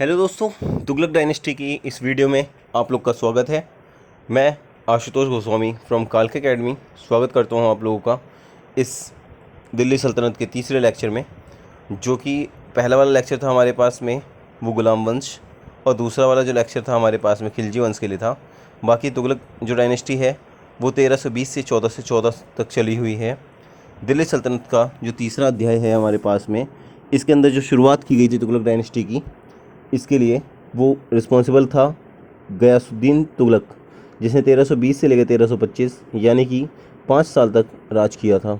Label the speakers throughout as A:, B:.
A: Hello दोस्तों, Tughlaq dynasty की इस वीडियो में आप लोग का स्वागत है। मैं आशुतोष गोस्वामी फ्रॉम कालका एकेडमी स्वागत करता हूं आप लोगों का इस दिल्ली सल्तनत के तीसरे लेक्चर में, जो कि पहला वाला लेक्चर था हमारे पास में वो गुलाम वंश, और दूसरा वाला जो लेक्चर था हमारे पास में खिलजी वंश के लिए था। बाकी तुगलक जो डायनेस्टी है वो 1320 से 1414 तक चली हुई है। दिल्ली सल्तनत का जो तीसरा अध्याय है हमारे पास में, इसके अंदर जो शुरुआत की गई थी तुगलक डायनेस्टी की, इसके लिए वो रिस्पॉन्सिबल था गयासुद्दीन तुगलक, जिसने 1320 से लेकर 1325 यानी कि 5 साल तक राज किया था।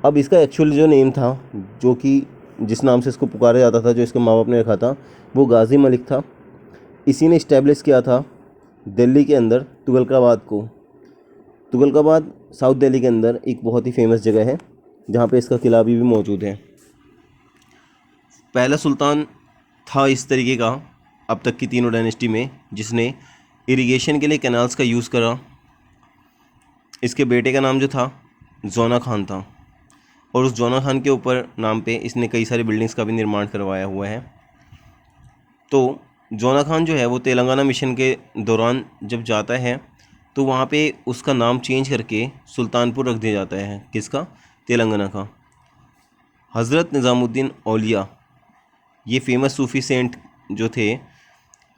A: अब इसका एक्चुअल जो नेम था, जो कि जिस नाम से इसको पुकारा जाता था, जो इसके माँ बाप ने रखा था, वो गाजी मलिक था। इसी ने इस्टेब्लिश किया था दिल्ली के अंदर तुगलकाबाद को। तुगलकाबाद साउथ दिल्ली के अंदर एक बहुत ही फेमस जगह है, जहाँ पे इसका किला भी मौजूद है। पहला सुल्तान था इस तरीके का अब तक की तीनों डायनेस्टी में, जिसने इरिगेशन के लिए कैनाल्स का यूज़ करा। इसके बेटे का नाम जो था जोना खान था, और उस जोना खान के ऊपर नाम पे इसने कई सारी बिल्डिंग्स का भी निर्माण करवाया हुआ है। तो जोना खान जो है वो तेलंगाना मिशन के दौरान जब जाता है तो वहाँ पे उसका नाम चेंज करके सुल्तानपुर रख दिया जाता है। किसका? तेलंगाना का। हज़रत निज़ामुद्दीन औलिया, ये फेमस सूफ़ी सेंट जो थे,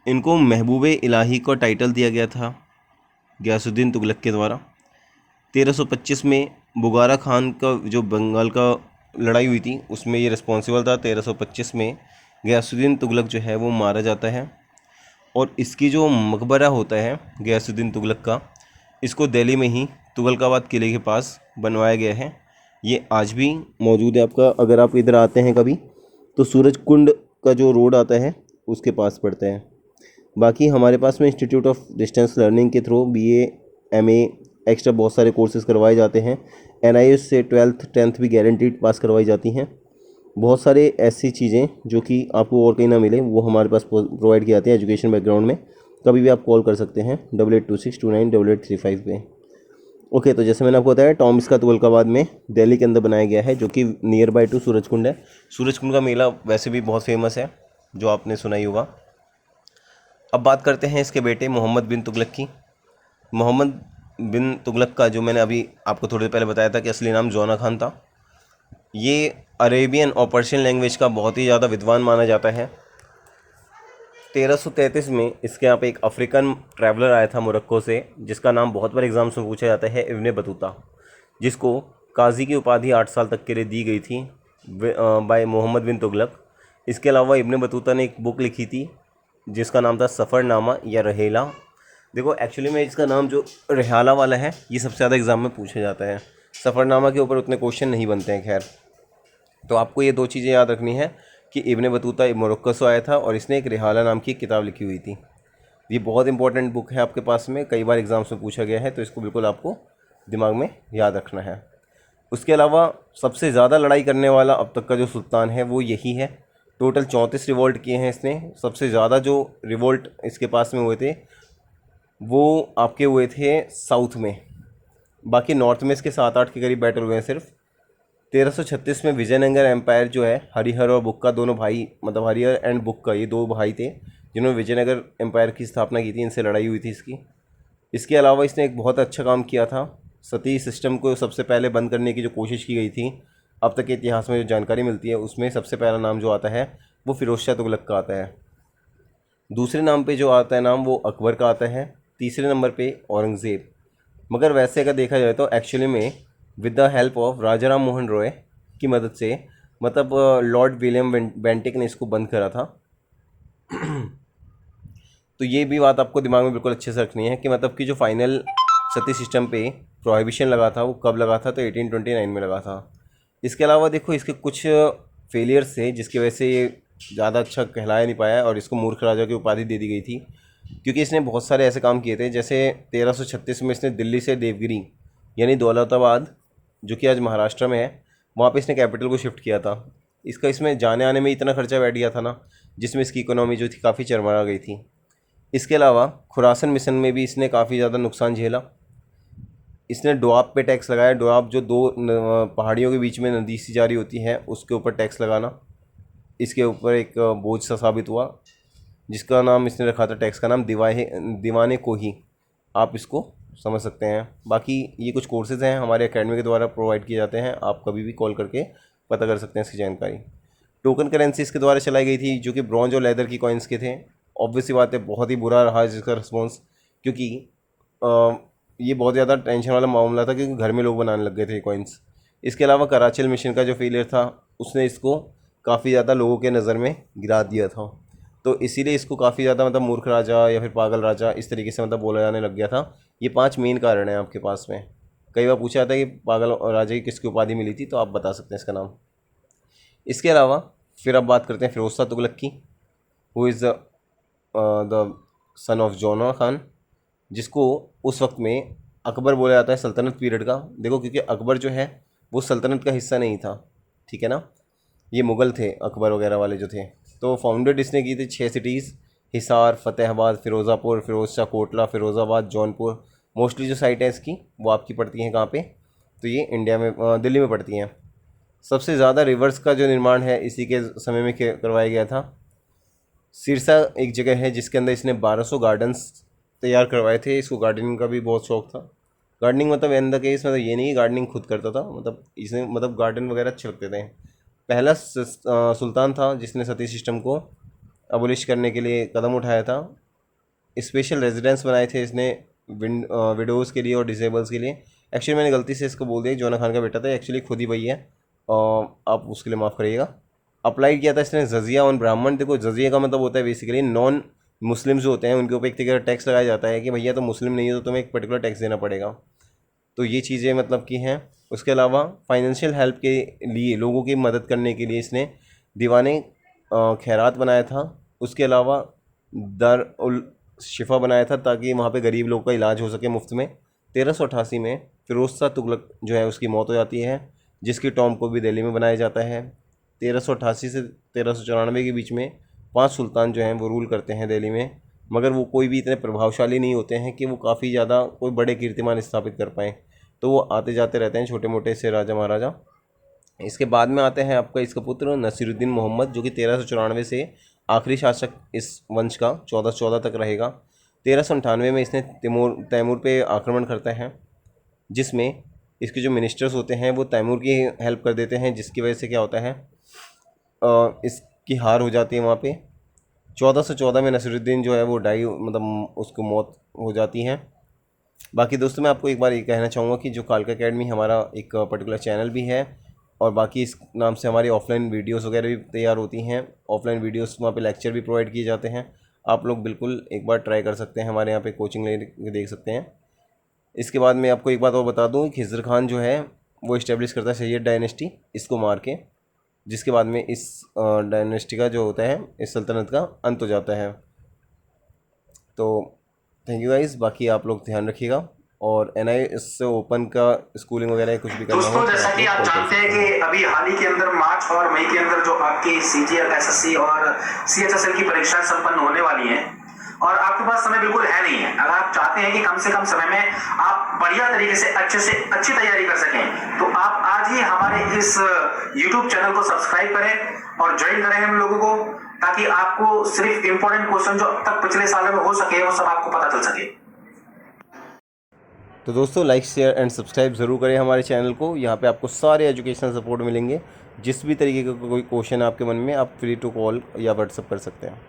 A: इनको महबूबे इलाही का टाइटल दिया गया था गयासुद्दीन तुगलक के द्वारा। 1325 में बुगारा खान का जो बंगाल का लड़ाई हुई थी उसमें ये रिस्पॉन्सिबल था। 1325 में गयासुद्दीन तुगलक जो है वो मारा जाता है, और इसकी जो मकबरा होता है गयासुद्दीन तुगलक का, इसको दिल्ली में ही तुगलकाबाद किले के पास बनवाया गया है। ये आज भी मौजूद है। आपका अगर आप इधर आते हैं कभी, तो सूरज कुंड का जो रोड आता है उसके पास पड़ता है। बाकी हमारे पास में इंस्टीट्यूट ऑफ डिस्टेंस लर्निंग के थ्रू BA MA एक्स्ट्रा बहुत सारे कोर्सेज़ करवाए जाते हैं। NIOS से 12th 10th भी गारंटीड पास करवाई जाती हैं। बहुत सारे ऐसी चीज़ें जो कि आपको और कहीं ना मिले, वो हमारे पास प्रोवाइड की जाती है एजुकेशन बैकग्राउंड में। कभी भी आप कॉल कर सकते हैं 8826298835 पे। ओके, तो जैसे मैंने आपको बताया, टॉम्स का तुगलकाबाद में दिल्ली के अंदर बनाया गया है, जो कि नियर बाय टू सूरजकुंड है। सूरजकुंड का मेला वैसे भी बहुत फेमस है, जो आपने सुना ही होगा। अब बात करते हैं इसके बेटे मोहम्मद बिन तुगलक की। मोहम्मद बिन तुगलक का, जो मैंने अभी आपको थोड़ी देर पहले बताया था कि असली नाम जोना खान था, ये अरेबियन और पर्शियन लैंग्वेज का बहुत ही ज़्यादा विद्वान माना जाता है। 1333 में इसके यहाँ पे एक अफ्रीकन ट्रैवलर आया था मोरक्को से, जिसका नाम बहुत बार एग्जाम्स में पूछा जाता है, इब्ने बतूता, जिसको काजी की उपाधि 8 साल तक के लिए दी गई थी बाय मोहम्मद बिन तुगलक। इसके अलावा इब्ने बतूता ने एक बुक लिखी थी जिसका नाम था सफ़रनामा या रहेला। देखो, एक्चुअली में इसका नाम जो रेहाला वाला है, ये सबसे ज़्यादा एग्ज़ाम में पूछा जाता है। सफ़रनामा के ऊपर उतने क्वेश्चन नहीं बनते हैं। खैर, तो आपको ये दो चीज़ें याद रखनी है कि इब्ने बतूता मोरक्को से आया था और इसने एक रिहाला नाम की किताब लिखी हुई थी। ये बहुत इंपॉर्टेंट बुक है आपके पास में, कई बार एग्जाम्स में पूछा गया है, तो इसको बिल्कुल आपको दिमाग में याद रखना है। उसके अलावा सबसे ज़्यादा लड़ाई करने वाला अब तक का जो सुल्तान है वो यही है। टोटल 34 रिवोल्ट किए हैं इसने। सबसे ज़्यादा जो रिवोल्ट इसके पास में हुए थे वो आपके हुए थे साउथ में। बाकी नॉर्थ में इसके 7-8 के करीब बैटल हुए हैं सिर्फ। 1336 में विजयनगर एम्पायर जो है, हरिहर और बुक्का दोनों भाई, मतलब हरिहर एंड बुक्का, ये दो भाई थे जिन्होंने विजयनगर एम्पायर की स्थापना की थी। इनसे लड़ाई हुई थी इसकी। इसके अलावा इसने एक बहुत अच्छा काम किया था। सती सिस्टम को सबसे पहले बंद करने की जो कोशिश की गई थी, अब तक के इतिहास में जो जानकारी मिलती है उसमें सबसे पहला नाम जो आता है वो फिरोज शाह तुगलक का आता है। दूसरे नाम पे जो आता है नाम वो अकबर का आता है। तीसरे नंबर पे औरंगज़ेब। मगर वैसे अगर देखा जाए तो एक्चुअली में विद द हेल्प ऑफ राजा राम मोहन रॉय की मदद से, मतलब लॉर्ड विलियम बेंटिक ने इसको बंद करा था। तो ये भी बात आपको दिमाग में बिल्कुल अच्छे से रखनी है कि मतलब कि जो फाइनल सती सिस्टम पे प्रोहिबिशन लगा था वो कब लगा था, तो 1829 में लगा था। इसके अलावा देखो, इसके कुछ फेलियर्स थे जिसकी वजह से ये ज़्यादा अच्छा कहलाया नहीं पाया और इसको मूर्ख राजा की उपाधि दे दी गई थी, क्योंकि इसने बहुत सारे ऐसे काम किए थे। जैसे 1336 में इसने दिल्ली से देवगिरी यानी दौलताबाद, जो कि आज महाराष्ट्र में है, वहाँ पे इसने कैपिटल को शिफ्ट किया था। इसमें जाने आने में इतना खर्चा बैठ गया था ना, जिसमें इसकी इकोनॉमी जो थी काफ़ी चरमरा गई थी। इसके अलावा खुरासन मिशन में भी इसने काफ़ी ज़्यादा नुकसान झेला। इसने डोआब पे टैक्स लगाया। डोआब जो दो पहाड़ियों के बीच में नदी सी जारी होती है, उसके ऊपर टैक्स लगाना इसके ऊपर एक बोझ सा साबित हुआ। जिसका नाम इसने रखा था टेक्स्ट का नाम दीवाने को ही, आप इसको समझ सकते हैं। बाकी ये कुछ कोर्सेज़ हैं हमारे एकेडमी के द्वारा प्रोवाइड किए जाते हैं, आप कभी भी कॉल करके पता कर सकते हैं इसकी जानकारी। टोकन करेंसी इसके द्वारा चलाई गई थी जो कि ब्रॉन्ज और लेदर की कॉइन्स के थे। ऑब्वियस सी बात है बहुत ही बुरा रहा इसका रिस्पॉन्स, क्योंकि ये बहुत ज़्यादा टेंशन वाला मामला था क्योंकि घर में लोग बनाने लग गए थे कॉइन्स। इसके अलावा कराचल मिशन का जो फेलियर था उसने इसको काफ़ी ज़्यादा लोगों के नज़र में गिरा दिया था, तो इसीलिए इसको काफ़ी ज़्यादा मतलब मूर्ख राजा या फिर पागल राजा इस तरीके से मतलब बोला जाने लग गया था। ये 5 मेन कारण हैं आपके पास में। कई बार पूछा जाता है कि पागल राजा की किसकी उपाधि मिली थी, तो आप बता सकते हैं इसका नाम। इसके अलावा फिर अब बात करते हैं फिरोज शाह तुगलक की, who is the son of Jauna Khan, जिसको उस वक्त में अकबर बोला जाता है सल्तनत पीरियड का। देखो क्योंकि अकबर जो है वो सल्तनत का हिस्सा नहीं था, ठीक है ना, ये मुग़ल थे अकबर वगैरह वाले जो थे। तो फाउंडेड इसने की थी 6 सिटीज़, हिसार, फ़तेहाबाद, फ़िरोज़ापुर, फ़िरोज़ शाह कोटला, फ़िरोज़ाबाद, जौनपुर। मोस्टली जो साइट है इसकी वो आपकी पड़ती हैं कहाँ पे, तो ये इंडिया में दिल्ली में पड़ती हैं। सबसे ज़्यादा रिवर्स का जो निर्माण है इसी के समय में करवाया गया था। सिरसा एक जगह है जिसके अंदर इसने 1200 गार्डन्स तैयार करवाए थे। इसको गार्डनिंग का भी बहुत शौक था। गार्डनिंग मतलब इन द केस मतलब ये नहीं कि गार्डनिंग खुद करता था, मतलब इसने मतलब गार्डन वगैरह अच्छे लगते थे। पहला सुल्तान था जिसने सती सिस्टम को अबोलिश करने के लिए कदम उठाया था। स्पेशल रेजिडेंस बनाए थे इसने विडोज़ के लिए और डिसेबल्स के लिए। एक्चुअली मैंने गलती से इसको बोल दिया जोना खान का बेटा था, एक्चुअली खुद ही वही है, आप उसके लिए माफ़ करिएगा। अप्लाई किया था इसने जजिया ऑन ब्राह्मण। देखो जजिया का मतलब होता है बेसिकली नॉन मुस्लिम्स जो होते हैं उनके ऊपर एक तरीके का टैक्स लगाया जाता है कि भैया तो मुस्लिम नहीं है तो तुम्हें एक पर्टिकुलर टैक्स देना पड़ेगा। तो ये चीज़ें मतलब की हैं। उसके अलावा फाइनेंशियल हेल्प के लिए, लोगों की मदद करने के लिए इसने दीवाने खैरात बनाया था। उसके अलावा दर उल शिफा बनाया था ताकि वहाँ पे गरीब लोगों का इलाज हो सके मुफ्त में। 1388 में फिरोज शाह तुगलक जो है उसकी मौत हो जाती है, जिसकी टॉम को भी दिल्ली में बनाया जाता है। 1388 से 1394 के बीच में 5 सुल्तान जो हैं वो रूल करते हैं दिल्ली में, मगर वो कोई भी इतने प्रभावशाली नहीं होते हैं कि वो काफ़ी ज़्यादा कोई बड़े कीर्तिमान स्थापित कर पाएँ, तो वो आते जाते रहते हैं छोटे मोटे से राजा महाराजा। इसके बाद में आते हैं आपका इसका पुत्र नसीरुद्दीन मोहम्मद, जो कि 1394 से आखिरी शासक इस वंश का 1414 तक रहेगा। 1398 में इसने तैमूर पे आक्रमण करता है, जिसमें इसके जो मिनिस्टर्स होते हैं वो तैमूर की हेल्प कर देते हैं, जिसकी वजह से क्या होता है इसकी हार हो जाती है वहाँ पे। 1414 में नसीरुद्दीन जो है वो मतलब उसको मौत हो जाती है। बाकी दोस्तों मैं आपको एक बार ये कहना चाहूँगा कि जो कालका एकेडमी हमारा एक पर्टिकुलर चैनल भी है, और बाकी इस नाम से हमारी ऑफलाइन वीडियोस वगैरह भी तैयार होती हैं। ऑफलाइन वीडियोस वहाँ पे लेक्चर भी प्रोवाइड किए जाते हैं। आप लोग बिल्कुल एक बार ट्राई कर सकते हैं, हमारे यहाँ पे कोचिंग ले देख सकते हैं। इसके बाद मैं आपको एक बात और बता दूँ, खिज़र खान जो है वो इस्टेब्लिश करता है सैयद डायनेस्टी इसको मार के, जिसके बाद में इस डायनेस्टी का जो होता है इस सल्तनत का अंत हो जाता है। तो थैंक यू गाइस, बाकी आप लोग ध्यान रखिएगा, और NIS ओपन का स्कूलिंग वगैरह कुछ भी करना हो
B: दोस्तों जैसा कि आप जानते हैं कि अभी हाल ही के अंदर मार्च और मई के अंदर जो आपकी CGL, SSC और CHSL की परीक्षाएं संपन्न होने वाली हैं, और आपके पास समय बिल्कुल है नहीं है। अगर आप चाहते हैं कि कम से कम समय में आप बढ़िया तरीके से अच्छी तैयारी कर सकें, तो आप आज ही हमारे इस YouTube चैनल को सब्सक्राइब करें और ज्वाइन करें हम लोगों को, ताकि आपको सिर्फ इंपॉर्टेंट क्वेश्चन जो अब तक पिछले सालों में हो सके वो सब आपको पता चल सके।
A: तो दोस्तों लाइक, शेयर एंड सब्सक्राइब ज़रूर करें हमारे चैनल को। यहाँ पे आपको सारे एजुकेशनल सपोर्ट मिलेंगे। जिस भी तरीके का कोई क्वेश्चन आपके मन में, आप फ्री टू कॉल या व्हाट्सअप कर सकते हैं।